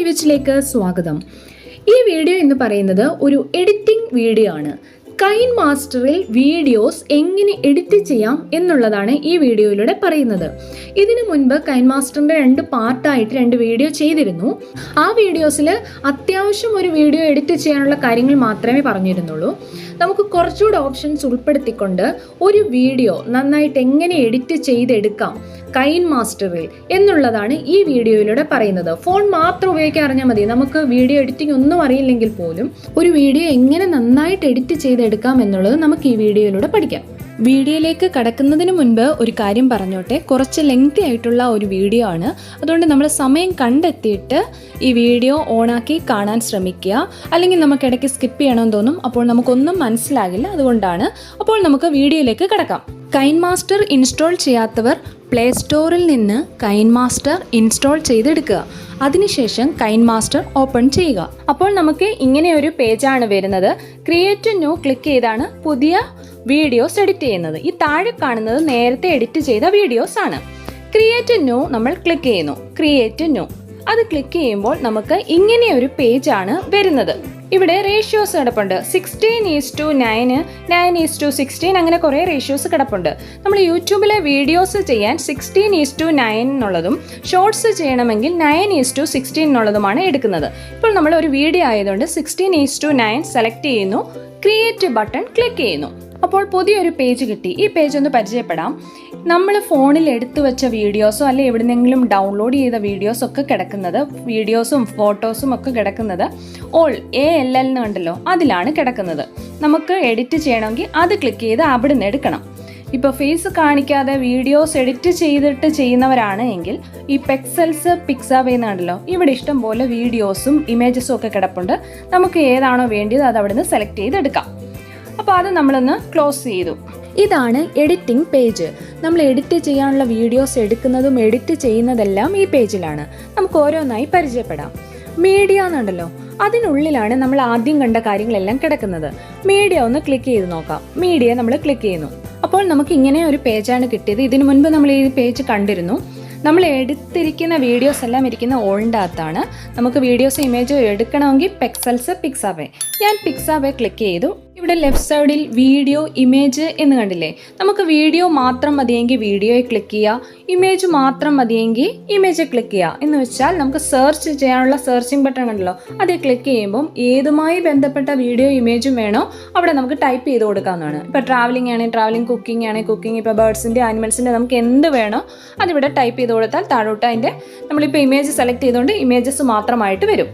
റിവ്യൂസിലേക്ക് സ്വാഗതം. ഈ വീഡിയോ എന്ന് പറയുന്നത് ഒരു എഡിറ്റിംഗ് വീഡിയോ ആണ്. കൈൻമാസ്റ്ററിൽ വീഡിയോസ് എങ്ങനെ എഡിറ്റ് ചെയ്യാം എന്നുള്ളതാണ് ഈ വീഡിയോയിലൂടെ പറയുന്നത്. ഇതിനു മുൻപ് കൈൻമാസ്റ്ററിൻ്റെ 2 പാർട്ടായിട്ട് 2 വീഡിയോ ചെയ്തിരുന്നു. ആ വീഡിയോസിൽ അത്യാവശ്യം ഒരു വീഡിയോ എഡിറ്റ് ചെയ്യാനുള്ള കാര്യങ്ങൾ മാത്രമേ പറഞ്ഞിരുന്നുള്ളൂ. നമുക്ക് കുറച്ചുകൂടെ ഓപ്ഷൻസ് ഉൾപ്പെടുത്തിക്കൊണ്ട് ഒരു വീഡിയോ നന്നായിട്ട് എങ്ങനെ എഡിറ്റ് ചെയ്തെടുക്കാം കൈൻമാസ്റ്ററിൽ എന്നുള്ളതാണ് ഈ വീഡിയോയിലൂടെ പറയുന്നത്. ഫോൺ മാത്രം ഉപയോഗിക്കാൻ അറിഞ്ഞാൽ മതി. നമുക്ക് വീഡിയോ എഡിറ്റിംഗ് ഒന്നും അറിയില്ലെങ്കിൽ പോലും ഒരു വീഡിയോ എങ്ങനെ നന്നായിട്ട് എഡിറ്റ് ചെയ്തെടുക്കാം എന്നുള്ളത് നമുക്ക് ഈ വീഡിയോയിലൂടെ പഠിക്കാം. വീഡിയോയിലേക്ക് കടക്കുന്നതിന് മുൻപ് ഒരു കാര്യം പറഞ്ഞോട്ടെ. കുറച്ച് ലെങ്തി ആയിട്ടുള്ള ഒരു വീഡിയോ ആണ്. അതുകൊണ്ട് നമ്മൾ സമയം കണ്ടെത്തിയിട്ട് ഈ വീഡിയോ ഓണാക്കി കാണാൻ ശ്രമിക്കുക. അല്ലെങ്കിൽ നമുക്ക് ഇടയ്ക്ക് സ്കിപ്പ് ചെയ്യണമെന്ന് തോന്നും. അപ്പോൾ നമുക്കൊന്നും മനസ്സിലാകില്ല. അതുകൊണ്ടാണ്. അപ്പോൾ നമുക്ക് വീഡിയോയിലേക്ക് കടക്കാം. കൈൻമാസ്റ്റർ ഇൻസ്റ്റാൾ ചെയ്യാത്തവർ പ്ലേ സ്റ്റോറിൽ നിന്ന് കൈൻമാസ്റ്റർ ഇൻസ്റ്റാൾ ചെയ്തെടുക്കുക. അതിനുശേഷം കൈൻമാസ്റ്റർ ഓപ്പൺ ചെയ്യുക. അപ്പോൾ നമുക്ക് ഇങ്ങനെ ഒരു പേജാണ് വരുന്നത്. ക്രിയേറ്റ് ന്യൂ ക്ലിക്ക് ചെയ്താണ് പുതിയ വീഡിയോസ് എഡിറ്റ് ചെയ്യുന്നത്. ഈ താഴെ കാണുന്നത് നേരത്തെ എഡിറ്റ് ചെയ്ത വീഡിയോസ് ആണ്. ക്രിയേറ്റ് ന്യൂ നമ്മൾ ക്ലിക്ക് ചെയ്യുന്നു. ക്രിയേറ്റ് ന്യൂ അത് ക്ലിക്ക് ചെയ്യുമ്പോൾ നമുക്ക് ഇങ്ങനെ ഒരു പേജാണ് വരുന്നത്. ഇവിടെ റേഷ്യോസ് കിടപ്പുണ്ട്. 16:9, 9:16 അങ്ങനെ കുറേ റേഷ്യോസ് കിടപ്പുണ്ട്. നമ്മൾ യൂട്യൂബിലെ വീഡിയോസ് ചെയ്യാൻ 16:9 എന്നുള്ളതും ഷോർട്സ് ചെയ്യണമെങ്കിൽ 9:16 എന്നുള്ളതുമാണ് എടുക്കുന്നത്. ഇപ്പോൾ നമ്മൾ ഒരു വീഡിയോ ആയതുകൊണ്ട് 16:9 സെലക്ട് ചെയ്യുന്നു. ക്രിയേറ്റ് ബട്ടൺ ക്ലിക്ക് ചെയ്യുന്നു. അപ്പോൾ പുതിയൊരു പേജ് കിട്ടി. ഈ പേജ് ഒന്ന് പരിചയപ്പെടാം. നമ്മൾ ഫോണിൽ എടുത്തു വെച്ച വീഡിയോസോ അല്ലെങ്കിൽ എവിടെന്നെങ്കിലും ഡൗൺലോഡ് ചെയ്ത വീഡിയോസൊക്കെ കിടക്കുന്നത്, വീഡിയോസും ഫോട്ടോസും ഒക്കെ കിടക്കുന്നത് ALL എന്ന് കണ്ടല്ലോ, അതിലാണ് കിടക്കുന്നത്. നമുക്ക് എഡിറ്റ് ചെയ്യണമെങ്കിൽ അത് ക്ലിക്ക് ചെയ്ത് അവിടെ നിന്ന് എടുക്കണം. ഇപ്പോൾ ഫേസ് കാണിക്കാതെ വീഡിയോസ് എഡിറ്റ് ചെയ്തിട്ട് ചെയ്യുന്നവരാണ് എങ്കിൽ ഈ പിക്സാവേ എന്ന് കണ്ടല്ലോ, ഇവിടെ ഇഷ്ടം പോലെ വീഡിയോസും ഇമേജസും ഒക്കെ കിടപ്പുണ്ട്. നമുക്ക് ഏതാണോ വേണ്ടത് അത് അവിടെ നിന്ന് സെലക്ട് ചെയ്തെടുക്കാം. അപ്പോൾ അത് നമ്മളൊന്ന് ക്ലോസ് ചെയ്തു. ഇതാണ് എഡിറ്റിംഗ് പേജ്. നമ്മൾ എഡിറ്റ് ചെയ്യാനുള്ള വീഡിയോസ് എടുക്കുന്നതും എഡിറ്റ് ചെയ്യുന്നതെല്ലാം ഈ പേജിലാണ്. നമുക്ക് ഓരോന്നായി പരിചയപ്പെടാം. മീഡിയ എന്നുണ്ടല്ലോ, അതിനുള്ളിലാണ് നമ്മൾ ആദ്യം കണ്ട കാര്യങ്ങളെല്ലാം കിടക്കുന്നത്. മീഡിയ ഒന്ന് ക്ലിക്ക് ചെയ്ത് നോക്കാം. മീഡിയ നമ്മൾ ക്ലിക്ക് ചെയ്യുന്നു. അപ്പോൾ നമുക്ക് ഇങ്ങനെ ഒരു പേജാണ് കിട്ടിയത്. ഇതിനു മുൻപ് നമ്മൾ ഈ പേജ് കണ്ടിരുന്നു. നമ്മൾ എടുത്തിരിക്കുന്ന വീഡിയോസ് എല്ലാം ഇരിക്കുന്ന ഓളിൻ്റെ അകത്താണ്. നമുക്ക് വീഡിയോസ് ഇമേജ് എടുക്കണമെങ്കിൽ പിക്സാവേ. ഞാൻ പിക്സാവേ ക്ലിക്ക് ചെയ്തു. ഇവിടെ ലെഫ്റ്റ് സൈഡിൽ വീഡിയോ ഇമേജ് എന്ന് കണ്ടില്ലേ, നമുക്ക് വീഡിയോ മാത്രം മതിയെങ്കിൽ വീഡിയോയെ ക്ലിക്ക് ചെയ്യുക, ഇമേജ് മാത്രം മതിയെങ്കിൽ ഇമേജ് ക്ലിക്ക് ചെയ്യുക. എന്ന് വെച്ചാൽ നമുക്ക് സെർച്ച് ചെയ്യാനുള്ള സെർച്ചിങ് ബട്ടൺ കണ്ടല്ലോ, അതിൽ ക്ലിക്ക് ചെയ്യുമ്പം ഏതുമായി ബന്ധപ്പെട്ട വീഡിയോ ഇമേജും വേണോ അവിടെ നമുക്ക് ടൈപ്പ് ചെയ്ത് കൊടുക്കാവുന്നതാണ്. ഇപ്പോൾ ട്രാവലിംഗ് ആണെങ്കിൽ ട്രാവലിംഗ്, കുക്കിംഗ് ആണെങ്കിൽ കുക്കിംഗ്, ഇപ്പോൾ ബേർഡ്സിൻ്റെ ആനിമൽസിൻ്റെ നമുക്ക് എന്ത് വേണോ അതിവിടെ ടൈപ്പ് ചെയ്ത് കൊടുത്താൽ താഴോട്ട് അതിൻ്റെ നമ്മളിപ്പോൾ ഇമേജ് സെലക്ട് ചെയ്തുകൊണ്ട് ഇമേജസ് മാത്രമായിട്ട് വരും.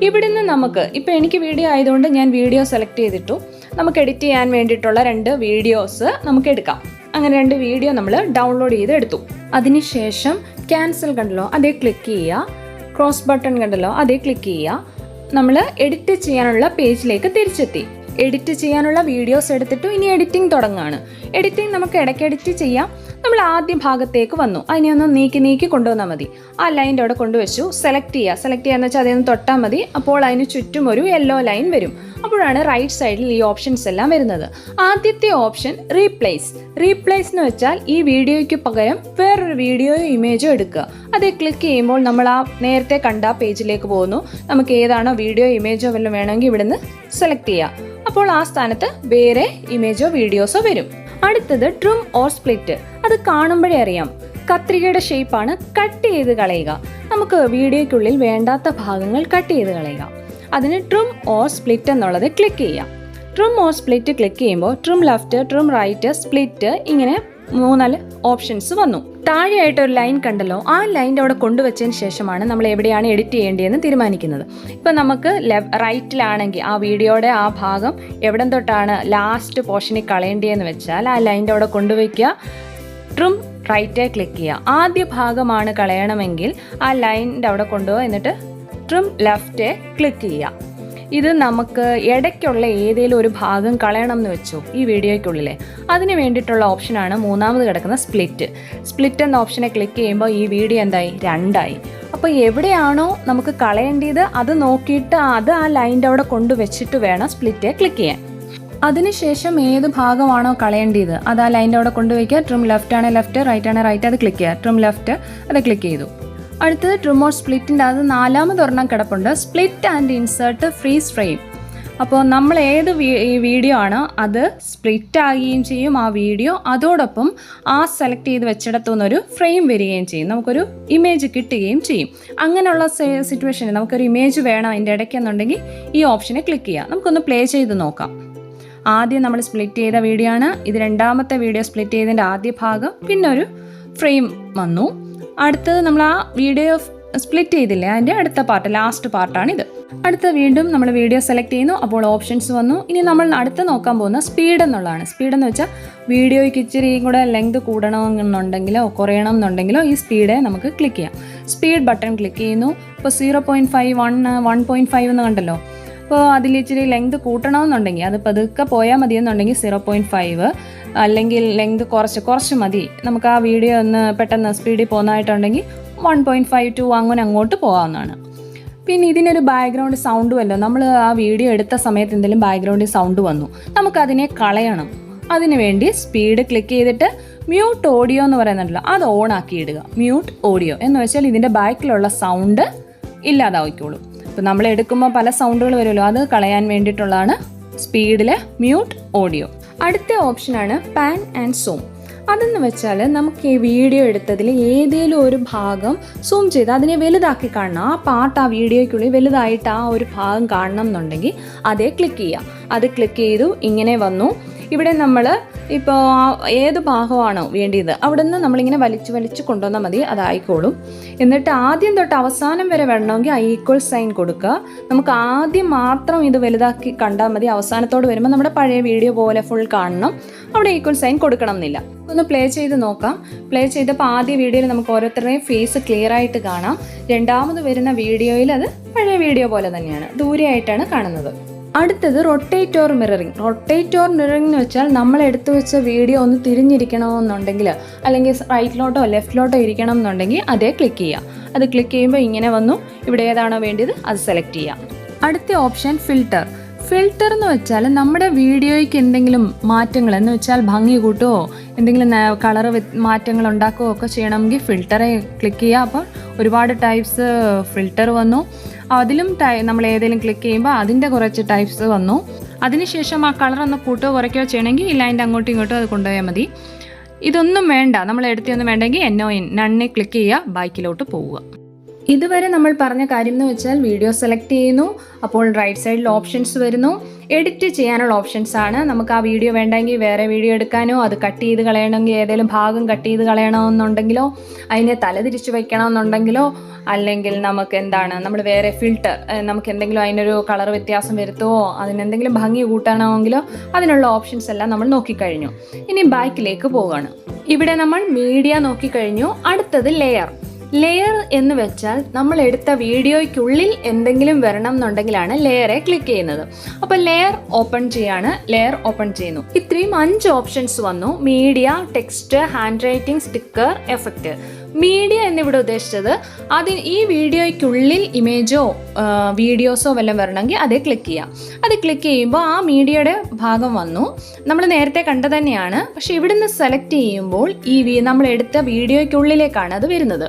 ഇവിടുന്ന് നമുക്ക് ഇപ്പോൾ എനിക്ക് വീഡിയോ ആയതുകൊണ്ട് ഞാൻ വീഡിയോ സെലക്ട് ചെയ്തിട്ടു. നമുക്ക് എഡിറ്റ് ചെയ്യാൻ വേണ്ടിയിട്ടുള്ള 2 വീഡിയോസ് നമുക്ക് എടുക്കാം. അങ്ങനെ 2 വീഡിയോ നമ്മൾ ഡൗൺലോഡ് ചെയ്ത് എടുത്തു. അതിനുശേഷം ക്യാൻസൽ കണ്ടല്ലോ, അതേ ക്ലിക്ക് ചെയ്യുക. ക്രോസ് ബട്ടൺ കണ്ടല്ലോ, അതേ ക്ലിക്ക് ചെയ്യുക. നമ്മൾ എഡിറ്റ് ചെയ്യാനുള്ള പേജിലേക്ക് തിരിച്ചെത്തി. എഡിറ്റ് ചെയ്യാനുള്ള വീഡിയോസ് എടുത്തിട്ടു. ഇനി എഡിറ്റിംഗ് തുടങ്ങുകയാണ്. എഡിറ്റിംഗ് നമുക്ക് ഇടയ്ക്ക് എഡിറ്റ് ചെയ്യാം. നമ്മൾ ആദ്യ ഭാഗത്തേക്ക് വന്നു. അതിനെ ഒന്ന് നീക്കി കൊണ്ടുവന്നാൽ മതി. ആ ലൈൻ്റെ അവിടെ കൊണ്ടുവച്ചു. സെലക്ട് ചെയ്യാന്ന് വെച്ചാൽ അതിൽ നിന്ന് തൊട്ടാൽ മതി. അപ്പോൾ അതിന് ചുറ്റും ഒരു യെല്ലോ ലൈൻ വരും. അപ്പോഴാണ് റൈറ്റ് സൈഡിൽ ഈ ഓപ്ഷൻസ് എല്ലാം വരുന്നത്. ആദ്യത്തെ ഓപ്ഷൻ റീപ്ലേസ് എന്ന് വെച്ചാൽ ഈ വീഡിയോയ്ക്ക് പകരം വേറൊരു വീഡിയോയോ ഇമേജോ എടുക്കുക. അത് ക്ലിക്ക് ചെയ്യുമ്പോൾ നമ്മൾ ആ നേരത്തെ കണ്ട പേജിലേക്ക് പോകുന്നു. നമുക്ക് ഏതാണോ വീഡിയോ ഇമേജോ വല്ലതും വേണമെങ്കിൽ ഇവിടുന്ന് സെലക്ട് ചെയ്യാം. അപ്പോൾ ആ സ്ഥാനത്ത് വേറെ ഇമേജോ വീഡിയോസോ വരും. അടുത്തത് ട്രിം ഓർ സ്പ്ലിറ്റ്. അത് കാണുമ്പോഴേ അറിയാം, കത്രികയുടെ ഷേപ്പാണ്. കട്ട് ചെയ്ത് കളയുക. നമുക്ക് വീഡിയോയ്ക്കുള്ളിൽ വേണ്ടാത്ത ഭാഗങ്ങൾ കട്ട് ചെയ്ത് കളയുക. അതിന് ട്രിം ഓർ സ്പ്ലിറ്റ് എന്നുള്ളത് ക്ലിക്ക് ചെയ്യാം. ട്രിം ഓർ സ്പ്ലിറ്റ് ക്ലിക്ക് ചെയ്യുമ്പോൾ trim left, trim right, split ഇങ്ങനെ 3-4 ഓപ്ഷൻസ് വന്നു. താഴെയായിട്ട് ഒരു ലൈൻ കണ്ടല്ലോ, ആ ലൈൻ്റെ അവിടെ കൊണ്ടുവച്ചതിന് ശേഷമാണ് നമ്മൾ എവിടെയാണ് എഡിറ്റ് ചെയ്യേണ്ടതെന്ന് തീരുമാനിക്കുന്നത്. ഇപ്പം നമുക്ക് റൈറ്റിലാണെങ്കിൽ ആ വീഡിയോയുടെ ആ ഭാഗം എവിടെ തൊട്ടാണ് ലാസ്റ്റ് പോർഷനിൽ കളയേണ്ടതെന്ന് വെച്ചാൽ ആ ലൈൻ്റെ അവിടെ കൊണ്ടുവയ്ക്കുക. ട്രിം റൈറ്റേ ക്ലിക്ക് ചെയ്യുക. ആദ്യ ഭാഗമാണ് കളയണമെങ്കിൽ ആ ലൈൻ്റെ അവിടെ കൊണ്ടുപോകുക. എന്നിട്ട് ട്രിം ലെഫ്റ്റ് ക്ലിക്ക് ചെയ്യുക. ഇത് നമുക്ക് ഇടയ്ക്കുള്ള ഏതെങ്കിലും ഒരു ഭാഗം കളയണം എന്ന് വെച്ചോ ഈ വീഡിയോയ്ക്കുള്ളിലെ, അതിന് വേണ്ടിയിട്ടുള്ള ഓപ്ഷനാണ് മൂന്നാമത് കിടക്കുന്ന സ്പ്ലിറ്റ് എന്ന ഓപ്ഷനെ ക്ലിക്ക് ചെയ്യുമ്പോൾ ഈ വീഡിയോ എന്തായി, 2ആയി. അപ്പോൾ എവിടെയാണോ നമുക്ക് കളയേണ്ടത് അത് നോക്കിയിട്ട് അത് ആ ലൈൻ്റെ അവിടെ കൊണ്ടുവച്ചിട്ട് വേണം സ്പ്ലിറ്റ് ക്ലിക്ക് ചെയ്യാൻ. അതിനുശേഷം ഏത് ഭാഗമാണോ കളയേണ്ടത് അത് ആ ലൈൻ്റെ അവിടെ കൊണ്ടുവയ്ക്കുക. ട്രിം ലെഫ്റ്റ് ആണ് ലെഫ്റ്റ്, റൈറ്റ് ആണ് റൈറ്റ്, അത് ക്ലിക്ക് ചെയ്യുക. ട്രിം ലെഫ്റ്റ് അത് ക്ലിക്ക് ചെയ്തു. അടുത്തത് ട്രിമോർ സ്പ്ലിറ്റിൻ്റെ അത് 4ാമതൊരെണ്ണം കിടപ്പുണ്ട്, split and insert freeze frame. അപ്പോൾ നമ്മൾ ഏത് വീഡിയോ ആണോ അത് സ്പ്ലിറ്റ് ആകുകയും ചെയ്യും ആ വീഡിയോ, അതോടൊപ്പം ആ സെലക്ട് ചെയ്ത് വെച്ചിടത്തുനിന്നൊരു ഫ്രെയിം വരികയും ചെയ്യും, നമുക്കൊരു ഇമേജ് കിട്ടുകയും ചെയ്യും. അങ്ങനെയുള്ള സിറ്റുവേഷനിൽ നമുക്കൊരു ഇമേജ് വേണം അതിൻ്റെ ഇടയ്ക്കെന്നുണ്ടെങ്കിൽ ഈ ഓപ്ഷനെ ക്ലിക്ക് ചെയ്യുക. നമുക്കൊന്ന് പ്ലേ ചെയ്ത് നോക്കാം. ആദ്യം നമ്മൾ സ്പ്ലിറ്റ് ചെയ്ത വീഡിയോ ആണ് ഇത്, 2ാമത്തെ വീഡിയോ സ്പ്ലിറ്റ് ചെയ്തതിൻ്റെ ആദ്യ ഭാഗം, പിന്നെ ഒരു ഫ്രെയിം വന്നു. അടുത്തത് നമ്മൾ ആ വീഡിയോ സ്പ്ലിറ്റ് ചെയ്തില്ലേ അതിൻ്റെ അടുത്ത പാർട്ട്, ലാസ്റ്റ് പാർട്ടാണിത്. അടുത്ത വീണ്ടും നമ്മൾ വീഡിയോ സെലക്ട് ചെയ്യുന്നു, അപ്പോൾ ഓപ്ഷൻസ് വന്നു. ഇനി നമ്മൾ അടുത്ത് നോക്കാൻ പോകുന്ന സ്പീഡ് എന്നുള്ളതാണ്. സ്പീഡ് എന്ന് വെച്ചാൽ വീഡിയോയ്ക്ക് ഇച്ചിരിയും കൂടെ ലെങ്ത് കൂടണമെന്നുണ്ടെങ്കിലോ കുറയണം എന്നുണ്ടെങ്കിലോ ഈ സ്പീഡ് നമുക്ക് ക്ലിക്ക് ചെയ്യാം. സ്പീഡ് ബട്ടൺ ക്ലിക്ക് ചെയ്യുന്നു. ഇപ്പോൾ 0.5 1.5 എന്ന് കണ്ടല്ലോ. അപ്പോൾ അതിൽ ഇച്ചിരി ലെങ്ത് കൂട്ടണമെന്നുണ്ടെങ്കിൽ അത് പതുക്കെ പോയാൽ മതിയെന്നുണ്ടെങ്കിൽ 0.5, അല്ലെങ്കിൽ ലെങ്ത് കുറച്ച് മതി, നമുക്ക് ആ വീഡിയോ ഒന്ന് പെട്ടെന്ന് സ്പീഡിൽ പോകുന്നതായിട്ടുണ്ടെങ്കിൽ 1.5 to അങ്ങനെ അങ്ങോട്ട് പോകാവുന്നതാണ്. പിന്നെ ഇതിനൊരു ബാക്ക്ഗ്രൗണ്ട് സൗണ്ട് വല്ലോ, നമ്മൾ ആ വീഡിയോ എടുത്ത സമയത്ത് എന്തെങ്കിലും ബാക്ക്ഗ്രൗണ്ടിൽ സൗണ്ട് വന്നു, നമുക്കതിനെ കളയണം. അതിനു വേണ്ടി സ്പീഡ് ക്ലിക്ക് ചെയ്തിട്ട് മ്യൂട്ട് ഓഡിയോ എന്ന് പറയുന്നുണ്ടല്ലോ അത് ഓൺ ആക്കി ഇടുക. മ്യൂട്ട് ഓഡിയോ എന്ന് വെച്ചാൽ ഇതിൻ്റെ ബാക്കിലുള്ള സൗണ്ട് ഇല്ലാതാവിക്കോളൂ. ഇപ്പോൾ നമ്മൾ എടുക്കുമ്പോൾ പല സൗണ്ടുകൾ വരുമല്ലോ, അത് കളയാൻ വേണ്ടിയിട്ടുള്ളതാണ് സ്പീഡിലെ മ്യൂട്ട് ഓഡിയോ. അടുത്ത ഓപ്ഷനാണ് പാൻ ആൻഡ് സൂം. അതെന്ന് വെച്ചാൽ നമുക്ക് ഈ വീഡിയോ എടുത്തതിൽ ഏതെങ്കിലും ഒരു ഭാഗം സൂം ചെയ്ത് അതിനെ വലുതാക്കി കാണണം, ആ പാർട്ട് ആ വീഡിയോയ്ക്കുള്ളിൽ വലുതായിട്ട് ആ ഒരു ഭാഗം കാണണം എന്നുണ്ടെങ്കിൽ അതേ ക്ലിക്ക് ചെയ്യുക. അത് ക്ലിക്ക് ചെയ്തു, ഇങ്ങനെ വന്നു. ഇവിടെ നമ്മൾ ഇപ്പോൾ ഏത് ഭാഗമാണോ വേണ്ടിയത് അവിടെ നിന്ന് നമ്മളിങ്ങനെ വലിച്ചു കൊണ്ടുവന്നാൽ മതി, അതായിക്കോളും. എന്നിട്ട് ആദ്യം തൊട്ട് അവസാനം വരെ വേണമെങ്കിൽ ഈക്വൽ സൈൻ കൊടുക്കുക. നമുക്ക് ആദ്യം മാത്രം ഇത് വലുതാക്കി കണ്ടാൽ മതി, അവസാനത്തോട് വരുമ്പോൾ നമ്മുടെ പഴയ വീഡിയോ പോലെ ഫുൾ കാണണം, അവിടെ ഈക്വൽ സൈൻ കൊടുക്കണം എന്നില്ല. ഒന്ന് പ്ലേ ചെയ്ത് നോക്കാം. പ്ലേ ചെയ്തപ്പോൾ ആദ്യ വീഡിയോയിൽ നമുക്ക് ഓരോരുത്തരുടെയും ഫേസ് ക്ലിയർ ആയിട്ട് കാണാം. 2ാമത് വരുന്ന വീഡിയോയിൽ അത് പഴയ വീഡിയോ പോലെ തന്നെയാണ്, ദൂരെയായിട്ടാണ് കാണുന്നത്. അടുത്തത് rotate or mirroring. Rotate or mirroring എന്ന് വെച്ചാൽ നമ്മൾ എടുത്തു വെച്ച വീഡിയോ ഒന്ന് തിരിഞ്ഞിരിക്കണമെന്നുണ്ടെങ്കിൽ, അല്ലെങ്കിൽ റൈറ്റിലോട്ടോ ലെഫ്റ്റിലോട്ടോ ഇരിക്കണം എന്നുണ്ടെങ്കിൽ അതേ ക്ലിക്ക് ചെയ്യാം. അത് ക്ലിക്ക് ചെയ്യുമ്പോൾ ഇങ്ങനെ വന്നു, ഇവിടെ ഏതാണോ വേണ്ടത് അത് സെലക്ട് ചെയ്യാം. അടുത്ത ഓപ്ഷൻ ഫിൽറ്റർ. ഫിൽറ്റർ എന്ന് വെച്ചാൽ നമ്മുടെ വീഡിയോയ്ക്ക് എന്തെങ്കിലും മാറ്റങ്ങൾ എന്ന് വെച്ചാൽ ഭംഗി കൂട്ടുകയോ എന്തെങ്കിലും കളർ മാറ്റങ്ങൾ ഉണ്ടാക്കുകയോ ഒക്കെ ചെയ്യണമെങ്കിൽ ഫിൽറ്ററെ ക്ലിക്ക് ചെയ്യുക. അപ്പോൾ ഒരുപാട് ടൈപ്സ് ഫിൽറ്റർ വന്നു. അതിലും നമ്മൾ ഏതെങ്കിലും ക്ലിക്ക് ചെയ്യുമ്പോൾ അതിൻ്റെ കുറച്ച് ടൈപ്സ് വന്നു. അതിനുശേഷം ആ കളറൊന്ന് കൂട്ടുകയോ കുറയ്ക്കുകയോ ചെയ്യണമെങ്കിൽ ഇല്ല അതിൻ്റെ അങ്ങോട്ടും ഇങ്ങോട്ടും അത് കൊണ്ടുപോയാൽ മതി. ഇതൊന്നും വേണ്ട, നമ്മൾ എടുത്തൊന്നും വേണ്ടെങ്കിൽ നണ്ണെ ക്ലിക്ക് ചെയ്യുക, ബാക്കിലോട്ട് പോവുക. ഇതുവരെ നമ്മൾ പറഞ്ഞ കാര്യം എന്ന് വെച്ചാൽ വീഡിയോ സെലക്ട് ചെയ്യുന്നു, അപ്പോൾ റൈറ്റ് സൈഡിൽ ഓപ്ഷൻസ് വരുന്നു. എഡിറ്റ് ചെയ്യാനുള്ള ഓപ്ഷൻസ് ആണ്. നമുക്ക് ആ വീഡിയോ വേണ്ടെങ്കിൽ വേറെ വീഡിയോ എടുക്കാനോ അത് കട്ട് ചെയ്ത് കളയണമെങ്കിൽ ഏതെങ്കിലും ഭാഗം കട്ട് ചെയ്ത് കളയണമെന്നുണ്ടെങ്കിലോ അതിനെ തലതിരിച്ച് വയ്ക്കണമെന്നുണ്ടെങ്കിലോ അല്ലെങ്കിൽ നമുക്ക് നമ്മൾ വേറെ ഫിൽറ്റർ നമുക്ക് എന്തെങ്കിലും അതിനൊരു കളർ വ്യത്യാസം വരുത്തുമോ അതിനെന്തെങ്കിലും ഭംഗി കൂട്ടണമെങ്കിലോ അതിനുള്ള ഓപ്ഷൻസ് എല്ലാം നമ്മൾ നോക്കിക്കഴിഞ്ഞു. ഇനി ബാക്കിലേക്ക് പോവുകയാണ്. ഇവിടെ നമ്മൾ മീഡിയ നോക്കിക്കഴിഞ്ഞു. അടുത്തത് ലെയർ എന്ന് വെച്ചാൽ നമ്മൾ എടുത്ത വീഡിയോയ്ക്കുള്ളിൽ എന്തെങ്കിലും വരണം എന്നുണ്ടെങ്കിലാണ് ലെയറെ ക്ലിക്ക് ചെയ്യുന്നത്. അപ്പോൾ ലെയർ ഓപ്പൺ ചെയ്യുന്നു. ഇത്രയും 5 ഓപ്ഷൻസ് വന്നു. Media, text, hand writing, sticker, effect. Media എന്നിവിടെ ഉദ്ദേശിച്ചത് ഈ വീഡിയോയ്ക്കുള്ളിൽ ഇമേജോ വീഡിയോസോ വല്ലതും വരണമെങ്കിൽ അതേ ക്ലിക്ക് ചെയ്യാം. അത് ക്ലിക്ക് ചെയ്യുമ്പോൾ ആ മീഡിയയുടെ ഭാഗം വന്നു. നമ്മൾ നേരത്തെ കണ്ടത് തന്നെയാണ്, പക്ഷേ ഇവിടുന്ന് സെലക്ട് ചെയ്യുമ്പോൾ നമ്മൾ എടുത്ത വീഡിയോയ്ക്കുള്ളിലേക്കാണ് അത് വരുന്നത്.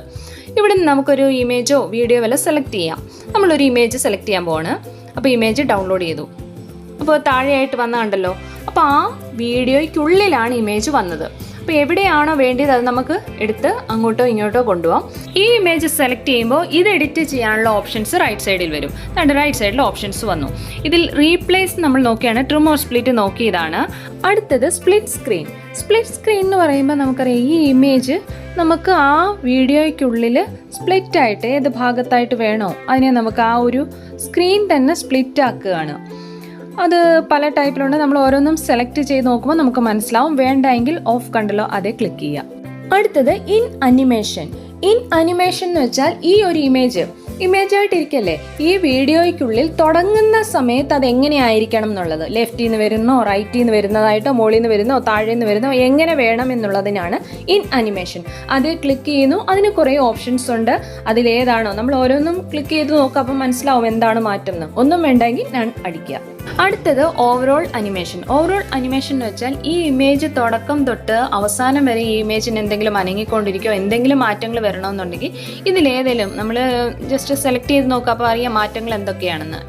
ഇവിടുന്ന് നമുക്കൊരു ഇമേജോ വീഡിയോ വല്ല സെലക്ട് ചെയ്യാം. നമ്മളൊരു ഇമേജ് സെലക്ട് ചെയ്യാൻ പോവാണ്. അപ്പോൾ ഇമേജ് ഡൗൺലോഡ് ചെയ്തു. അപ്പോൾ താഴെയായിട്ട് വന്നതുണ്ടല്ലോ, അപ്പോൾ ആ വീഡിയോയ്ക്കുള്ളിലാണ് ഇമേജ് വന്നത്. അപ്പോൾ എവിടെയാണോ വേണ്ടത് അത് നമുക്ക് എടുത്ത് അങ്ങോട്ടോ ഇങ്ങോട്ടോ കൊണ്ടുപോകാം. ഈ ഇമേജ് സെലക്ട് ചെയ്യുമ്പോൾ ഇത് എഡിറ്റ് ചെയ്യാനുള്ള ഓപ്ഷൻസ് റൈറ്റ് സൈഡിൽ വരും. റൈറ്റ് സൈഡിൽ ഓപ്ഷൻസ് വന്നു. ഇതിൽ റീപ്ലേസ് നമ്മൾ നോക്കിയാണ്, ട്രിം ഓർ സ്പ്ലിറ്റ് നോക്കിയതാണ്. അടുത്തത് സ്പ്ലിറ്റ് സ്ക്രീൻ. സ്പ്ലിറ്റ് സ്ക്രീൻ എന്ന് പറയുമ്പോൾ നമുക്കറിയാം ഈ ഇമേജ് നമുക്ക് ആ വീഡിയോയ്ക്കുള്ളിൽ സ്പ്ലിറ്റ് ആയിട്ട് ഏത് ഭാഗത്തായിട്ട് വേണോ അതിനെ നമുക്ക് ആ ഒരു സ്ക്രീൻ തന്നെ സ്പ്ലിറ്റ് ആക്കുകയാണ്. അത് പല ടൈപ്പിലുണ്ട്. നമ്മൾ ഓരോന്നും സെലക്ട് ചെയ്ത് നോക്കുമ്പോൾ നമുക്ക് മനസ്സിലാവും. വേണ്ടെങ്കിൽ ഓഫ് കണ്ടല്ലോ, അതേ ക്ലിക്ക് ചെയ്യുക. അടുത്തത് ഇൻ അനിമേഷൻ എന്ന് വെച്ചാൽ ഈ ഒരു ഇമേജായിട്ടിരിക്കല്ലേ ഈ വീഡിയോയ്ക്കുള്ളിൽ തുടങ്ങുന്ന സമയത്ത് അത് എങ്ങനെയായിരിക്കണം എന്നുള്ളത്, ലെഫ്റ്റിൽ നിന്ന് വരുന്നോ റൈറ്റിൽ നിന്ന് വരുന്നതായിട്ടോ മുകളിൽ നിന്ന് വരുന്നോ താഴെ നിന്ന് വരുന്നോ എങ്ങനെ വേണം എന്നുള്ളതിനാണ് ഇൻ അനിമേഷൻ. അത് ക്ലിക്ക് ചെയ്യുന്നു. അതിന് കുറേ ഓപ്ഷൻസ് ഉണ്ട്. അതിലേതാണോ നമ്മൾ ഓരോന്നും ക്ലിക്ക് ചെയ്ത് നോക്കുക, അപ്പം മനസ്സിലാവും എന്താണ് മാറ്റം എന്ന്. ഒന്നും വേണ്ടെങ്കിൽ ഞാൻ അടിക്കുക. അടുത്തത് ഓവറോൾ അനിമേഷൻ എന്ന് വെച്ചാൽ ഈ ഇമേജ് തുടക്കം തൊട്ട് അവസാനം വരെ ഈ ഇമേജിന് എന്തെങ്കിലും അനങ്ങിക്കൊണ്ടിരിക്കുകയോ എന്തെങ്കിലും മാറ്റങ്ങൾ വരണമെന്നുണ്ടെങ്കിൽ ഇതിലേതെങ്കിലും നമ്മൾ ജസ്റ്റ് സെലക്ട് ചെയ്ത് നോക്കുക, അപ്പോൾ അറിയാം മാറ്റങ്ങൾ എന്തൊക്കെയാണെന്ന്.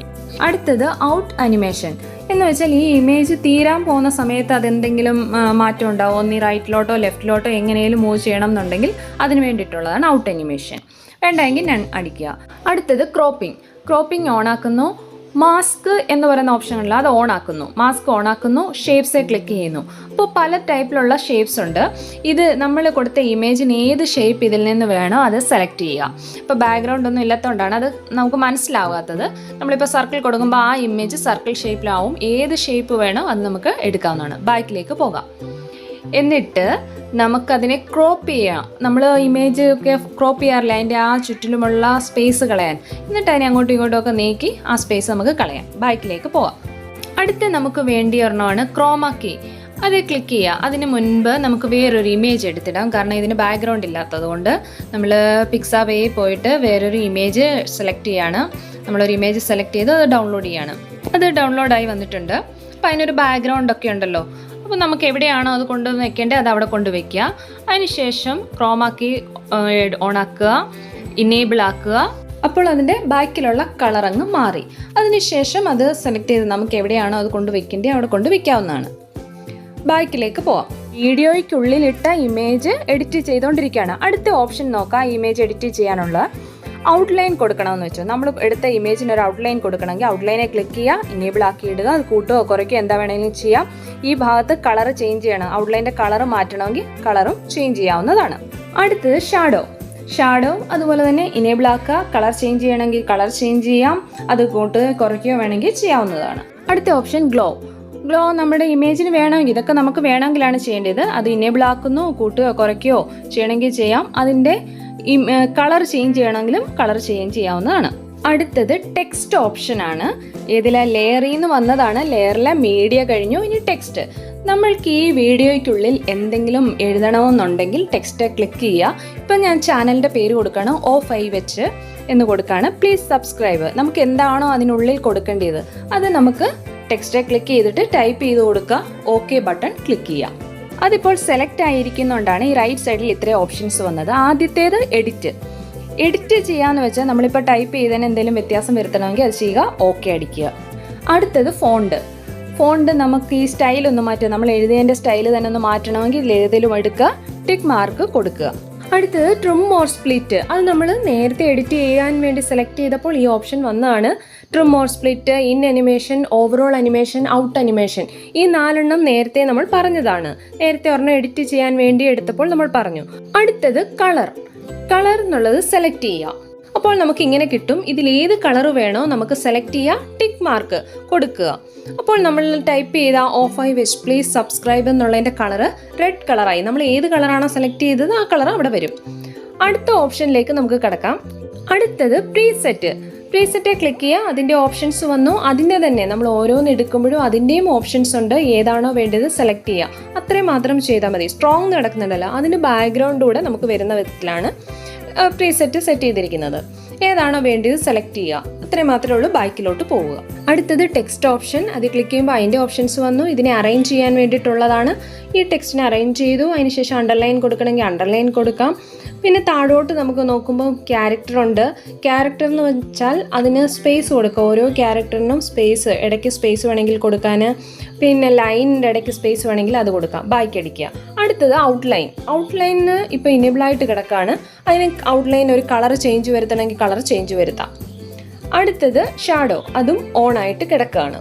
അടുത്തത് ഔട്ട് അനിമേഷൻ എന്ന് വെച്ചാൽ ഈ ഇമേജ് തീരാൻ പോകുന്ന സമയത്ത് അതെന്തെങ്കിലും മാറ്റം ഉണ്ടാവും, ഒന്നി റൈറ്റിലോട്ടോ ലെഫ്റ്റിലോട്ടോ എങ്ങനെയും മൂവ് ചെയ്യണം എന്നുണ്ടെങ്കിൽ അതിന് വേണ്ടിയിട്ടുള്ളതാണ് ഔട്ട് അനിമേഷൻ. വേണ്ടെങ്കിൽ നൺ അടിക്കുക. അടുത്തത് ക്രോപ്പിംഗ് ഓൺ ആക്കുന്നു. മാസ്ക് എന്ന് പറയുന്ന ഓപ്ഷനുള്ള അത് ഓൺ ആക്കുന്നു. മാസ്ക് ഓൺ ആക്കുന്നു, ഷേപ്സെ ക്ലിക്ക് ചെയ്യുന്നു. അപ്പോൾ പല ടൈപ്പിലുള്ള ഷേപ്സ് ഉണ്ട്. ഇത് നമ്മൾ കൊടുത്ത ഇമേജിന് ഏത് ഷേപ്പ് ഇതിൽ നിന്ന് വേണോ അത് സെലക്ട് ചെയ്യുക. ഇപ്പോൾ ബാക്ക്ഗ്രൗണ്ട് ഒന്നും ഇല്ലാത്തതുകൊണ്ടാണ് അത് നമുക്ക് മനസ്സിലാവാത്തത്. നമ്മളിപ്പോൾ സർക്കിൾ കൊടുക്കുമ്പോൾ ആ ഇമേജ് സർക്കിൾ ഷേപ്പിലാവും. ഏത് ഷേപ്പ് വേണോ അത് നമുക്ക് എടുക്കാവുന്നതാണ്. ബാക്കിലേക്ക് പോകാം. എന്നിട്ട് നമുക്കതിനെ ക്രോപ്പ് ചെയ്യാം. നമ്മൾ ഇമേജ് ഒക്കെ ക്രോപ്പ് ചെയ്യാറില്ല, അതിൻ്റെ ആ ചുറ്റിലുമുള്ള സ്പേസ് കളയാൻ. എന്നിട്ട് അതിനെ അങ്ങോട്ടും ഇങ്ങോട്ടും ഒക്കെ നീക്കി ആ സ്പേസ് നമുക്ക് കളയാം. ബാക്കിലേക്ക് പോവാം. അടുത്ത നമുക്ക് വേണ്ടി ഒരെണ്ണമാണ് ക്രോമാ കീ. അത് ക്ലിക്ക് ചെയ്യുക. അതിന് മുൻപ് നമുക്ക് വേറൊരു ഇമേജ് എടുത്തിടാം. കാരണം ഇതിന് ബാക്ക്ഗ്രൗണ്ട് ഇല്ലാത്തത് കൊണ്ട് നമ്മൾ പിക്സാവേ പോയിട്ട് വേറൊരു ഇമേജ് സെലക്ട് ചെയ്യാണ്. നമ്മളൊരു ഇമേജ് സെലക്ട് ചെയ്ത് അത് ഡൗൺലോഡ് ചെയ്യാണ്. അത് ഡൗൺലോഡായി വന്നിട്ടുണ്ട്. അപ്പോൾ അതിനൊരു ബാക്ക്ഗ്രൗണ്ട് ഒക്കെ ഉണ്ടല്ലോ. അപ്പോൾ നമുക്ക് എവിടെയാണോ അത് കൊണ്ടുവന്ന് വെക്കേണ്ടത് അത് അവിടെ കൊണ്ടുവയ്ക്കുക. അതിനുശേഷം ക്രോമാ കീ ഓൺ ആക്കുക, ഇനേബിൾ ആക്കുക. അപ്പോൾ അതിൻ്റെ ബാക്കിലുള്ള കളർ അങ്ങ് മാറി. അതിനുശേഷം അത് സെലക്ട് ചെയ്ത് നമുക്ക് എവിടെയാണോ അത് കൊണ്ടുവയ്ക്കേണ്ടത് അവിടെ കൊണ്ടുവയ്ക്കാവുന്നതാണ്. ബാക്കിലേക്ക് പോവാം. വീഡിയോയ്ക്കുള്ളിലിട്ട ഇമേജ് എഡിറ്റ് ചെയ്തുകൊണ്ടിരിക്കുകയാണ്. അടുത്ത ഓപ്ഷൻ നോക്കാം. ഇമേജ് എഡിറ്റ് ചെയ്യാനുള്ള ഔട്ട്ലൈൻ കൊടുക്കണമെന്ന് വെച്ചാൽ നമ്മൾ എടുത്ത ഇമേജിന് ഒരു ഔട്ട്ലൈൻ കൊടുക്കണമെങ്കിൽ ഔട്ട്ലൈനെ ക്ലിക്ക് ചെയ്യുക, ഇനേബിൾ ആക്കി ഇടുക. അത് കൂട്ടുകയോ കുറയ്ക്കുകയോ എന്താ വേണമെങ്കിലും ചെയ്യാം. ഈ ഭാഗത്ത് കളർ ചേഞ്ച് ചെയ്യണം. ഔട്ട്ലൈൻ്റെ കളർ മാറ്റണമെങ്കിൽ കളറും ചേഞ്ച് ചെയ്യാവുന്നതാണ്. അടുത്തത് ഷാഡോ അതുപോലെ തന്നെ ഇനേബിൾ ആക്കുക. കളർ ചേഞ്ച് ചെയ്യണമെങ്കിൽ കളർ ചേഞ്ച് ചെയ്യാം. അത് കൂട്ടുകയോ കുറയ്ക്കുകയോ വേണമെങ്കിൽ ചെയ്യാവുന്നതാണ്. അടുത്ത ഓപ്ഷൻ ഗ്ലോ നമ്മുടെ ഇമേജിന് വേണമെങ്കിൽ, ഇതൊക്കെ നമുക്ക് വേണമെങ്കിലാണ് ചെയ്യേണ്ടത്. അത് ഇനേബിൾ ആക്കുന്നു, കൂട്ടുകയോ കുറയ്ക്കുകയോ ചെയ്യണമെങ്കിൽ ചെയ്യാം. അതിൻ്റെ കളർ ചേഞ്ച് ചെയ്യണമെങ്കിലും കളർ ചേഞ്ച് ചെയ്യാവുന്നതാണ്. അടുത്തത് ടെക്സ്റ്റ് ഓപ്ഷനാണ്. ഇതിലെ ലെയറിൽ നിന്ന് വന്നതാണ്. ലെയറിലെ മീഡിയ കഴിഞ്ഞു, ഇനി ടെക്സ്റ്റ്. നമ്മൾക്ക് ഈ വീഡിയോയ്ക്കുള്ളിൽ എന്തെങ്കിലും എഴുതണമെന്നുണ്ടെങ്കിൽ ടെക്സ്റ്റ് ക്ലിക്ക് ചെയ്യുക. ഇപ്പം ഞാൻ ചാനലിൻ്റെ പേര് കൊടുക്കുകയാണ്, O5H എന്ന് കൊടുക്കുകയാണ്. Please subscribe. നമുക്ക് എന്താണോ അതിനുള്ളിൽ കൊടുക്കേണ്ടത് അത് നമുക്ക് ടെക്സ്റ്റ് ക്ലിക്ക് ചെയ്തിട്ട് ടൈപ്പ് ചെയ്ത് കൊടുക്കുക. ഓക്കെ ബട്ടൺ ക്ലിക്ക് ചെയ്യുക. അതിപ്പോൾ സെലക്ട് ആയിരിക്കുന്നതുകൊണ്ടാണ് ഈ റൈറ്റ് സൈഡിൽ ഇത്രയും ഓപ്ഷൻസ് വന്നത്. ആദ്യത്തേത് എഡിറ്റ് ചെയ്യാന്ന് വെച്ചാൽ നമ്മളിപ്പോൾ ടൈപ്പ് ചെയ്തതിന് എന്തെങ്കിലും വ്യത്യാസം വരുത്തണമെങ്കിൽ അത് ചെയ്യുക, ഓക്കെ അടിക്കുക. അടുത്തത് ഫോണ്ട് നമുക്ക് ഈ സ്റ്റൈൽ ഒന്ന് മാറ്റുക. നമ്മൾ എഴുതിയതിൻ്റെ സ്റ്റൈൽ തന്നെ ഒന്ന് മാറ്റണമെങ്കിൽ ഇതിലേതിലും എടുക്കുക, ടിക്ക് മാർക്ക് കൊടുക്കുക. അടുത്തത് ട്രിം ഓർ സ്പ്ലിറ്റ്. അത് നമ്മൾ നേരത്തെ എഡിറ്റ് ചെയ്യാൻ വേണ്ടി സെലക്ട് ചെയ്തപ്പോൾ ഈ ഓപ്ഷൻ വന്നതാണ്. Trim or split, in animation, overall animation, out animation, ഈ 4 നേരത്തെ നമ്മൾ പറഞ്ഞതാണ്. നേരത്തെ ഒരെണ്ണം എഡിറ്റ് ചെയ്യാൻ വേണ്ടി എടുത്തപ്പോൾ നമ്മൾ പറഞ്ഞു. അടുത്തത് കളർ എന്നുള്ളത് സെലക്ട് ചെയ്യുക. അപ്പോൾ നമുക്ക് ഇങ്ങനെ കിട്ടും. ഇതിൽ ഏത് കളർ വേണോ നമുക്ക് സെലക്ട് ചെയ്യുക, ടിക്ക് മാർക്ക് കൊടുക്കുക. അപ്പോൾ നമ്മൾ ടൈപ്പ് ചെയ്ത O5H പ്ലീസ് സബ്സ്ക്രൈബ് എന്നുള്ളതിൻ്റെ കളറ് റെഡ് കളറായി. നമ്മൾ ഏത് കളറാണോ സെലക്ട് ചെയ്തത് ആ കളർ അവിടെ വരും. അടുത്ത ഓപ്ഷനിലേക്ക് നമുക്ക് കിടക്കാം. അടുത്തത് പ്രീസെറ്റ് ക്ലിക്ക് ചെയ്യുക. അതിൻ്റെ ഓപ്ഷൻസ് വന്നു. അതിൻ്റെ തന്നെ നമ്മൾ ഓരോന്ന് എടുക്കുമ്പോഴും അതിൻ്റെയും ഓപ്ഷൻസ് ഉണ്ട്. ഏതാണോ വേണ്ടത് സെലക്ട് ചെയ്യുക. അത്രയും മാത്രം ചെയ്താൽ മതി. സ്ട്രോങ് നടക്കുന്നുണ്ടല്ലോ, അതിന് ബാക്ക്ഗ്രൗണ്ടിലൂടെ നമുക്ക് വരുന്ന വിധത്തിലാണ് പ്രീസെറ്റ് സെറ്റ് ചെയ്തിരിക്കുന്നത്. ഏതാണോ വേണ്ടത് സെലക്ട് ചെയ്യുക. അത്രയും മാത്രമേ ഉള്ളൂ. ബാക്കിലോട്ട് പോവുക. അടുത്തത് ടെക്സ്റ്റ് ഓപ്ഷൻ. അത് ക്ലിക്ക് ചെയ്യുമ്പോൾ അതിൻ്റെ ഓപ്ഷൻസ് വന്നു. ഇതിനെ അറേഞ്ച് ചെയ്യാൻ വേണ്ടിയിട്ടുള്ളതാണ്. ഈ ടെക്സ്റ്റിനെ അറേഞ്ച് ചെയ്തു. അതിനുശേഷം അണ്ടർലൈൻ കൊടുക്കണമെങ്കിൽ അണ്ടർലൈൻ കൊടുക്കാം. പിന്നെ താഴോട്ട് നമുക്ക് നോക്കുമ്പോൾ ക്യാരക്ടർ ഉണ്ട്. ക്യാരക്ടർ എന്ന് വെച്ചാൽ അതിന് സ്പേസ് കൊടുക്കുക. ഓരോ ക്യാരക്ടറിനും സ്പേസ്, ഇടയ്ക്ക് സ്പേസ് വേണമെങ്കിൽ കൊടുക്കാൻ, പിന്നെ ലൈനിൻ്റെ ഇടയ്ക്ക് സ്പേസ് വേണമെങ്കിൽ അത് കൊടുക്കാം. ബാക്കി അടിക്കുക. അടുത്തത് ഔട്ട്ലൈനിന് ഇപ്പോൾ ഇനേബിളായിട്ട് കിടക്കുകയാണ്. അതിന് ഔട്ട്ലൈൻ ഒരു കളർ ചേഞ്ച് വരുത്തണമെങ്കിൽ കളർ ചേഞ്ച് വരുത്താം. അടുത്തത് ഷാഡോ, അതും ഓൺ ആയിട്ട് കിടക്കുകയാണ്.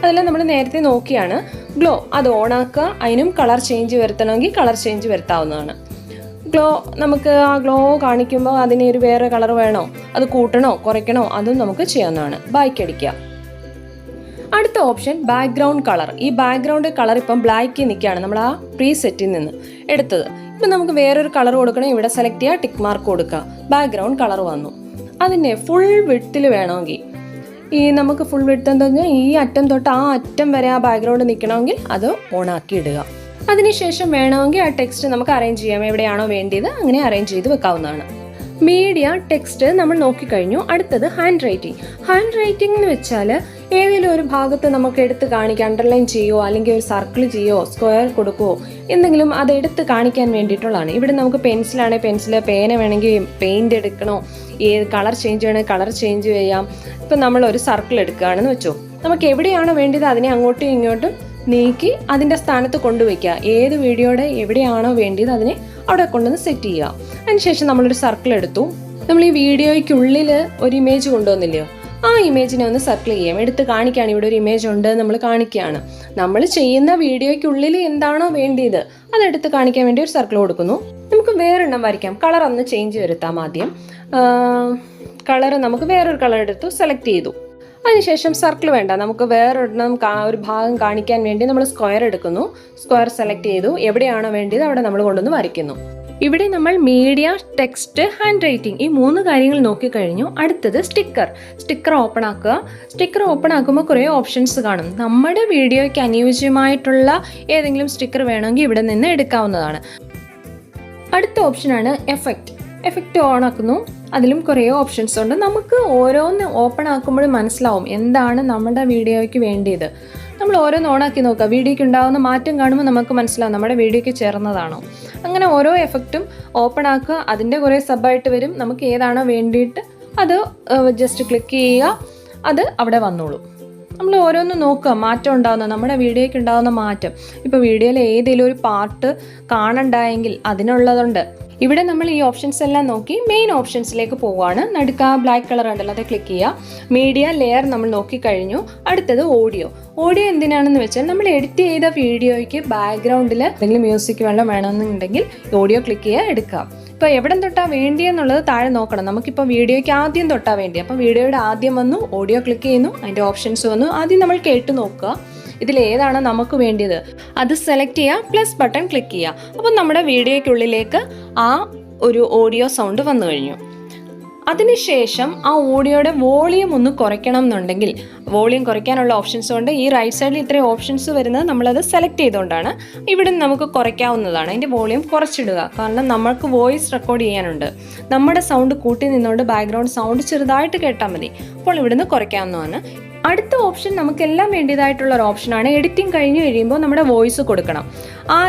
അതെല്ലാം നമ്മൾ നേരത്തെ നോക്കിയാണ്. ഗ്ലോ അത് ഓൺ ആക്കുക. അതിനും കളർ ചേഞ്ച് വരുത്തണമെങ്കിൽ കളർ ചേഞ്ച് വരുത്താവുന്നതാണ്. നമുക്ക് ആ ഗ്ലോ കാണിക്കുമ്പോൾ അതിന് ഒരു വേറെ കളർ വേണോ, അത് കൂട്ടണോ കുറയ്ക്കണോ അതും നമുക്ക് ചെയ്യാവുന്നതാണ്. ബാക്കി അടിക്കുക. അടുത്ത ഓപ്ഷൻ ബാക്ക്ഗ്രൗണ്ട് കളർ. ഈ ബാക്ക്ഗ്രൗണ്ട് കളർ ഇപ്പം ബ്ലാക്ക് നിൽക്കുകയാണ്. നമ്മൾ ആ പ്രീസെറ്റിൽ നിന്ന് എടുത്തത്. ഇപ്പം നമുക്ക് വേറൊരു കളർ കൊടുക്കണം. ഇവിടെ സെലക്ട് ചെയ്യുക, ടിക്ക് മാർക്ക് കൊടുക്കുക. ബാക്ക്ഗ്രൗണ്ട് കളർ വന്നു. അതിനെ ഫുൾ വിഡ്ത്തിൽ വേണമെങ്കിൽ നമുക്ക് ഫുൾ വിഡ്ത്ത് എന്താ പറഞ്ഞാൽ ഈ അറ്റം തൊട്ട് ആ അറ്റം വരെ ആ ബാക്ക്ഗ്രൗണ്ട് നിൽക്കണമെങ്കിൽ അത് ഓണാക്കി ഇടുക. അതിനുശേഷം വേണമെങ്കിൽ ആ ടെക്സ്റ്റ് നമുക്ക് അറേഞ്ച് ചെയ്യാം. എവിടെയാണോ വേണ്ടത് അങ്ങനെ അറേഞ്ച് ചെയ്ത് വെക്കാവുന്നതാണ്. മീഡിയ ടെക്സ്റ്റ് നമ്മൾ നോക്കിക്കഴിഞ്ഞു. അടുത്തത് ഹാൻഡ് റൈറ്റിംഗ് എന്ന് വെച്ചാൽ ഏതെങ്കിലും ഒരു ഭാഗത്ത് നമുക്ക് എടുത്ത് കാണിക്കാം, അണ്ടർലൈൻ ചെയ്യുമോ അല്ലെങ്കിൽ ഒരു സർക്കിൾ ചെയ്യുമോ സ്ക്വയർ കൊടുക്കുമോ എന്തെങ്കിലും അത് എടുത്ത് കാണിക്കാൻ വേണ്ടിയിട്ടുള്ളതാണ്. ഇവിടെ നമുക്ക് പെൻസിലാണെങ്കിൽ പെൻസിൽ, പേന വേണമെങ്കിൽ പെയിൻറ് എടുക്കണോ, ഏത് കളർ ചേഞ്ച് ചെയ്യണമെങ്കിൽ കളർ ചേഞ്ച് ചെയ്യാം. ഇപ്പം നമ്മൾ ഒരു സർക്കിൾ എടുക്കുകയാണെന്ന് വെച്ചോ, നമുക്ക് എവിടെയാണോ വേണ്ടത് അതിനെ അങ്ങോട്ടും ഇങ്ങോട്ടും നീക്കി അതിൻ്റെ സ്ഥാനത്ത് കൊണ്ടുവയ്ക്കുക. ഏത് വീഡിയോയുടെ എവിടെയാണോ വേണ്ടത് അതിനെ അവിടെ കൊണ്ടുവന്ന് സെറ്റ് ചെയ്യുക. അതിനുശേഷം നമ്മളൊരു സർക്കിൾ എടുത്തു. നമ്മൾ ഈ വീഡിയോയ്ക്കുള്ളിൽ ഒരു ഇമേജ് കൊണ്ടുവന്നില്ലയോ, ആ ഇമേജിനെ ഒന്ന് സർക്കിൾ ചെയ്യാം. എടുത്ത് കാണിക്കുകയാണ്, ഇവിടെ ഒരു ഇമേജ് ഉണ്ട് നമ്മൾ കാണിക്കുകയാണ്. നമ്മൾ ചെയ്യുന്ന വീഡിയോയ്ക്കുള്ളിൽ എന്താണോ വേണ്ടത് അതെടുത്ത് കാണിക്കാൻ വേണ്ടി ഒരു സർക്കിൾ കൊടുക്കുന്നു. നമുക്ക് വേറെണ്ണം വരയ്ക്കാം. കളർ ഒന്ന് ചേഞ്ച് വരുത്താം. ആദ്യം കളർ നമുക്ക് വേറൊരു കളർ എടുത്തു, സെലക്ട് ചെയ്തു. അതിനുശേഷം സർക്കിൾ വേണ്ട, നമുക്ക് വേറൊരെണ്ണം ഒരു ഭാഗം കാണിക്കാൻ വേണ്ടി നമ്മൾ സ്ക്വയർ എടുക്കുന്നു. സ്ക്വയർ സെലക്ട് ചെയ്തു. എവിടെയാണോ വേണ്ടത് അവിടെ നമ്മൾ കൊണ്ടുവന്ന് വരയ്ക്കുന്നു. ഇവിടെ നമ്മൾ മീഡിയ, ടെക്സ്റ്റ്, ഹാൻഡ് റൈറ്റിംഗ് ഈ 3 കാര്യങ്ങൾ നോക്കിക്കഴിഞ്ഞു. അടുത്തത് സ്റ്റിക്കർ ഓപ്പൺ ആക്കുക. സ്റ്റിക്കർ ഓപ്പൺ ആക്കുമ്പോൾ കുറേ ഓപ്ഷൻസ് കാണും. നമ്മുടെ വീഡിയോയ്ക്ക് അനുയോജ്യമായിട്ടുള്ള ഏതെങ്കിലും സ്റ്റിക്കർ വേണമെങ്കിൽ ഇവിടെ നിന്ന് എടുക്കാവുന്നതാണ്. അടുത്ത ഓപ്ഷനാണ് എഫക്റ്റ് ഓൺ ആക്കുന്നു. അതിലും കുറേ ഓപ്ഷൻസ് ഉണ്ട്. നമുക്ക് ഓരോന്ന് ഓപ്പൺ ആക്കുമ്പോഴും മനസ്സിലാവും എന്താണ് നമ്മുടെ വീഡിയോയ്ക്ക് വേണ്ടിയത്. നമ്മൾ ഓരോന്ന് ഓണാക്കി നോക്കുക, വീഡിയോയ്ക്ക് ഉണ്ടാകുന്ന മാറ്റം കാണുമ്പോൾ നമുക്ക് മനസ്സിലാവും നമ്മുടെ വീഡിയോയ്ക്ക് ചേർന്നതാണോ. അങ്ങനെ ഓരോ എഫക്റ്റും ഓപ്പൺ ആക്കുക. അതിൻ്റെ കുറേ സബായിട്ട് വരും. നമുക്ക് ഏതാണോ വേണ്ടിയിട്ട് അത് ജസ്റ്റ് ക്ലിക്ക് ചെയ്യുക, അത് അവിടെ വന്നോളൂ. നമ്മൾ ഓരോന്ന് നോക്കുക, മാറ്റം ഉണ്ടാകുന്ന നമ്മുടെ വീഡിയോയ്ക്ക് ഉണ്ടാകുന്ന മാറ്റം. ഇപ്പോൾ വീഡിയോയിൽ ഏതെങ്കിലും ഒരു പാർട്ട് കാണണ്ടായെങ്കിൽ അതിനുള്ളതുണ്ട്. ഇവിടെ നമ്മൾ ഈ ഓപ്ഷൻസ് എല്ലാം നോക്കി മെയിൻ ഓപ്ഷൻസിലേക്ക് പോവുകയാണ്. നടുക്ക ബ്ലാക്ക് കളർ ഉണ്ടല്ലോ, അത് ക്ലിക്ക് ചെയ്യുക. മീഡിയ ലെയർ നമ്മൾ നോക്കിക്കഴിഞ്ഞു. അടുത്തത് ഓഡിയോ എന്തിനാണെന്ന് വെച്ചാൽ നമ്മൾ എഡിറ്റ് ചെയ്ത വീഡിയോയ്ക്ക് ബാക്ക്ഗ്രൗണ്ടിൽ എന്തെങ്കിലും മ്യൂസിക് വേണമെന്നുണ്ടെങ്കിൽ ഓഡിയോ ക്ലിക്ക് ചെയ്യുക, എടുക്കുക. ഇപ്പോൾ എവിടെ തൊട്ടാ വേണ്ടിയെന്നുള്ളത് താഴെ നോക്കണം. നമുക്കിപ്പോൾ വീഡിയോയ്ക്ക് ആദ്യം തൊട്ടാ വേണ്ടി, അപ്പോൾ വീഡിയോയുടെ ആദ്യം വന്നു, ഓഡിയോ ക്ലിക്ക് ചെയ്യുന്നു, അതിൻ്റെ ഓപ്ഷൻസ് വന്നു. ആദ്യം നമ്മൾ കേട്ട് നോക്കുക, ഇതിലേതാണ് നമുക്ക് വേണ്ടിയത് അത് സെലക്ട് ചെയ്യുക, പ്ലസ് ബട്ടൺ ക്ലിക്ക് ചെയ്യുക. അപ്പം നമ്മുടെ വീഡിയോയ്ക്കുള്ളിലേക്ക് ആ ഒരു ഓഡിയോ സൗണ്ട് വന്നു കഴിഞ്ഞു. അതിനുശേഷം ആ ഓഡിയോയുടെ വോളിയം ഒന്ന് കുറയ്ക്കണം എന്നുണ്ടെങ്കിൽ വോളിയം കുറയ്ക്കാനുള്ള ഓപ്ഷൻസ് കൊണ്ട് ഈ റൈറ്റ് സൈഡിൽ ഇത്രയും ഓപ്ഷൻസ് വരുന്നത് നമ്മളത് സെലക്ട് ചെയ്തുകൊണ്ടാണ്. ഇവിടെ നമുക്ക് കുറയ്ക്കാവുന്നതാണ്. അതിൻ്റെ വോളിയം കുറച്ചിടുക, കാരണം നമ്മൾക്ക് വോയിസ് റെക്കോർഡ് ചെയ്യാനുണ്ട്. നമ്മുടെ സൗണ്ട് കൂട്ടി നിന്നുകൊണ്ട് ബാക്ക്ഗ്രൗണ്ട് സൗണ്ട് ചെറുതായിട്ട് കേട്ടാൽ മതി. അപ്പോൾ ഇവിടുന്ന് കുറയ്ക്കാവുന്നതാണ്. അടുത്ത ഓപ്ഷൻ നമുക്കെല്ലാം വേണ്ടിയതായിട്ടുള്ള ഒരു ഓപ്ഷനാണ്. എഡിറ്റിംഗ് കഴിഞ്ഞ് കഴിയുമ്പോൾ നമ്മുടെ വോയിസ് കൊടുക്കണം.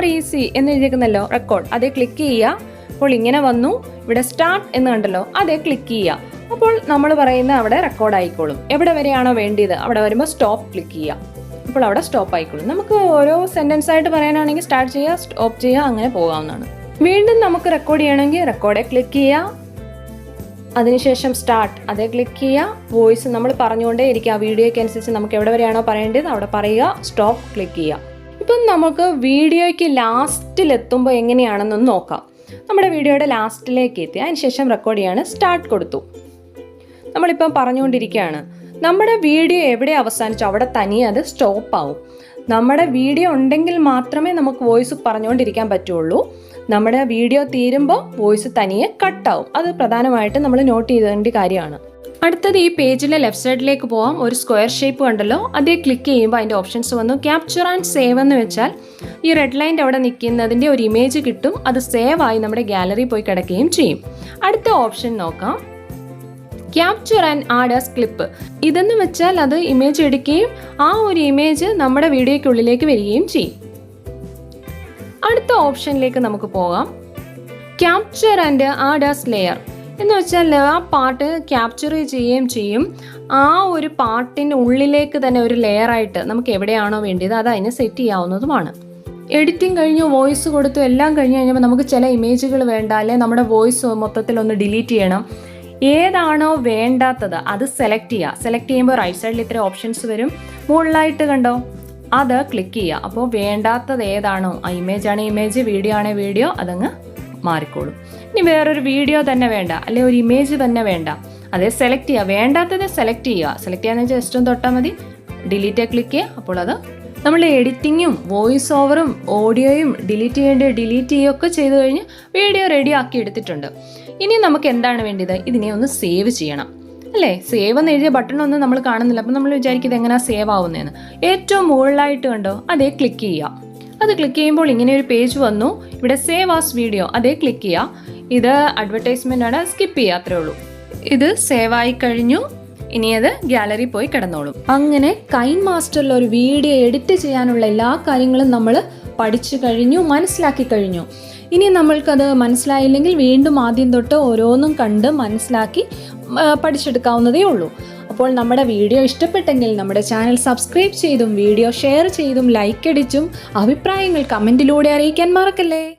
REC എന്ന് എഴുതിയിരിക്കുന്നല്ലോ, റെക്കോർഡ്, അതേ ക്ലിക്ക് ചെയ്യുക. അപ്പോൾ ഇങ്ങനെ വന്നു. ഇവിടെ സ്റ്റാർട്ട് എന്ന് കണ്ടല്ലോ, അതേ ക്ലിക്ക് ചെയ്യുക. അപ്പോൾ നമ്മൾ പറയുന്ന അവിടെ റെക്കോർഡ് ആയിക്കോളും. എവിടെ വരെയാണോ വേണ്ടിയത് അവിടെ വരുമ്പോൾ സ്റ്റോപ്പ് ക്ലിക്ക് ചെയ്യുക. അപ്പോൾ അവിടെ സ്റ്റോപ്പ് ആയിക്കോളും. നമുക്ക് ഓരോ സെൻറ്റൻസ് ആയിട്ട് പറയാനാണെങ്കിൽ സ്റ്റാർട്ട് ചെയ്യുക, സ്റ്റോപ്പ് ചെയ്യുക, അങ്ങനെ പോകാവുന്നതാണ്. വീണ്ടും നമുക്ക് റെക്കോർഡ് ചെയ്യണമെങ്കിൽ റെക്കോർഡെ ക്ലിക്ക് ചെയ്യുക. അതിനുശേഷം സ്റ്റാർട്ട്, അതേ ക്ലിക്ക് ചെയ്യുക. വോയിസ് നമ്മൾ പറഞ്ഞുകൊണ്ടേ ഇരിക്കുക. ആ വീഡിയോയ്ക്ക് അനുസരിച്ച് നമുക്ക് എവിടെ വരെയാണോ പറയേണ്ടത് അവിടെ പറയുക, സ്റ്റോപ്പ് ക്ലിക്ക് ചെയ്യുക. ഇപ്പം നമുക്ക് വീഡിയോയ്ക്ക് ലാസ്റ്റിലെത്തുമ്പോൾ എങ്ങനെയാണെന്നൊന്ന് നോക്കാം. നമ്മുടെ വീഡിയോയുടെ ലാസ്റ്റിലേക്ക് എത്തി, അതിനുശേഷം റെക്കോർഡ് ചെയ്യാണ്, സ്റ്റാർട്ട് കൊടുത്തു. നമ്മളിപ്പം പറഞ്ഞുകൊണ്ടിരിക്കുകയാണ്. നമ്മുടെ വീഡിയോ എവിടെ അവസാനിച്ചോ അവിടെ തനിയെ അത് സ്റ്റോപ്പ് ആവും. നമ്മുടെ വീഡിയോ ഉണ്ടെങ്കിൽ മാത്രമേ നമുക്ക് വോയിസ് പറഞ്ഞുകൊണ്ടിരിക്കാൻ പറ്റുള്ളൂ. നമ്മുടെ വീഡിയോ തീരുമ്പോൾ വോയിസ് തനിയെ കട്ടാവും. അത് പ്രധാനമായിട്ട് നമ്മൾ നോട്ട് ചെയ്തേണ്ട കാര്യമാണ്. അടുത്തത് ഈ പേജിലെ ലെഫ്റ്റ് സൈഡിലേക്ക് പോകാം. ഒരു സ്ക്വയർ ഷേപ്പ് കണ്ടല്ലോ, അതേ ക്ലിക്ക് ചെയ്യുമ്പോൾ അതിൻ്റെ ഓപ്ഷൻസ് വന്നു. ക്യാപ്ചർ ആൻഡ് സേവ് എന്ന് വെച്ചാൽ ഈ റെഡ് ലൈൻ്റെ അവിടെ നിൽക്കുന്നതിൻ്റെ ഒരു ഇമേജ് കിട്ടും. അത് സേവ് ആയി നമ്മുടെ ഗാലറി പോയി കിടക്കുകയും ചെയ്യും. അടുത്ത ഓപ്ഷൻ നോക്കാം, capture and add as clip. ഇതെന്ന് വെച്ചാൽ അത് ഇമേജ് എടുക്കുകയും ആ ഒരു ഇമേജ് നമ്മുടെ വീഡിയോയ്ക്കുള്ളിലേക്ക് വരികയും ചെയ്യും. അടുത്ത ഓപ്ഷനിലേക്ക് നമുക്ക് പോകാം, capture and add as layer എന്ന് വെച്ചാൽ ആ പാട്ട് ക്യാപ്ചർ ചെയ്യുകയും ചെയ്യും. ആ ഒരു പാട്ടിൻ്റെ ഉള്ളിലേക്ക് തന്നെ ഒരു ലെയറായിട്ട് നമുക്ക് എവിടെയാണോ വേണ്ടത് അത് അതിനെ സെറ്റ് ചെയ്യാവുന്നതുമാണ്. എഡിറ്റിംഗ് കഴിഞ്ഞു, വോയിസ് കൊടുത്തു, എല്ലാം കഴിഞ്ഞ് കഴിഞ്ഞപ്പോൾ നമുക്ക് ചില ഇമേജുകൾ വേണ്ട, അല്ലെങ്കിൽ നമ്മുടെ വോയിസ് മൊത്തത്തിലൊന്ന് ഡിലീറ്റ് ചെയ്യണം. ഏതാണോ വേണ്ടാത്തത് അത് സെലക്ട് ചെയ്യുക. സെലക്ട് ചെയ്യുമ്പോൾ റൈറ്റ് സൈഡിൽ ഇത്ര ഓപ്ഷൻസ് വരും. മുകളിലായിട്ട് കണ്ടോ, അത് ക്ലിക്ക് ചെയ്യുക. അപ്പോൾ വേണ്ടാത്തത് ഏതാണോ, ആ ഇമേജ് ആണെങ്കിൽ ഇമേജ്, വീഡിയോ ആണെങ്കിൽ വീഡിയോ, അതങ്ങ് മാറിക്കോളും. ഇനി വേറൊരു വീഡിയോ തന്നെ വേണ്ട, അല്ലെങ്കിൽ ഒരു ഇമേജ് തന്നെ വേണ്ട, അതേ സെലക്ട് ചെയ്യുക. വേണ്ടാത്തത് സെലക്ട് ചെയ്യുക. സെലക്ട് ചെയ്യാന്ന് വെച്ചാൽ ജസ്റ്റ് ഒന്ന് തൊട്ടാൽ മതി, ഡിലീറ്റ് ക്ലിക്ക് ചെയ്യുക. അപ്പോൾ അത് നമ്മൾ എഡിറ്റിങ്ങും വോയിസ് ഓവറും ഓഡിയോയും ഡിലീറ്റ് ചെയ്യുകയൊക്കെ ചെയ്ത് കഴിഞ്ഞ് വീഡിയോ റെഡി ആക്കി എടുത്തിട്ടുണ്ട്. ഇനി നമുക്ക് എന്താണ് വേണ്ടത്, ഇതിനെ ഒന്ന് സേവ് ചെയ്യണം അല്ലേ. സേവ് എന്ന് എഴുതിയ ബട്ടണൊന്നും നമ്മൾ കാണുന്നില്ല. അപ്പം നമ്മൾ വിചാരിക്കും ഇത് എങ്ങനെയാണ് സേവ് ആവുന്നതെന്ന്. ഏറ്റവും മുകളിലായിട്ട് കണ്ടോ, അതേ ക്ലിക്ക് ചെയ്യുക. അത് ക്ലിക്ക് ചെയ്യുമ്പോൾ ഇങ്ങനെ ഒരു പേജ് വന്നു. ഇവിടെ സേവ് ആസ് വീഡിയോ, അതേ ക്ലിക്ക് ചെയ്യുക. ഇത് അഡ്വർടൈസ്മെൻ്റ് ആണ്, സ്കിപ്പ് ചെയ്യുക, അത്രേ ഉള്ളൂ. ഇത് സേവ് ആയി കഴിഞ്ഞു. ഇനി അത് ഗാലറി പോയി കിടന്നോളും. അങ്ങനെ കൈൻ മാസ്റ്ററിൽ ഒരു വീഡിയോ എഡിറ്റ് ചെയ്യാനുള്ള എല്ലാ കാര്യങ്ങളും നമ്മൾ പഠിച്ചു കഴിഞ്ഞു, മനസ്സിലാക്കി കഴിഞ്ഞു. ഇനി നമ്മൾക്കത് മനസ്സിലായില്ലെങ്കിൽ വീണ്ടും ആദ്യം തൊട്ട് ഓരോന്നും കണ്ട് മനസ്സിലാക്കി പഠിച്ചെടുക്കാവുന്നതേ ഉള്ളൂ. അപ്പോൾ നമ്മുടെ വീഡിയോ ഇഷ്ടപ്പെട്ടെങ്കിൽ നമ്മുടെ ചാനൽ സബ്സ്ക്രൈബ് ചെയ്തും വീഡിയോ ഷെയർ ചെയ്തും ലൈക്ക് അടിച്ചും അഭിപ്രായങ്ങൾ കമൻറ്റിലൂടെ അറിയിക്കാൻ മറക്കല്ലേ.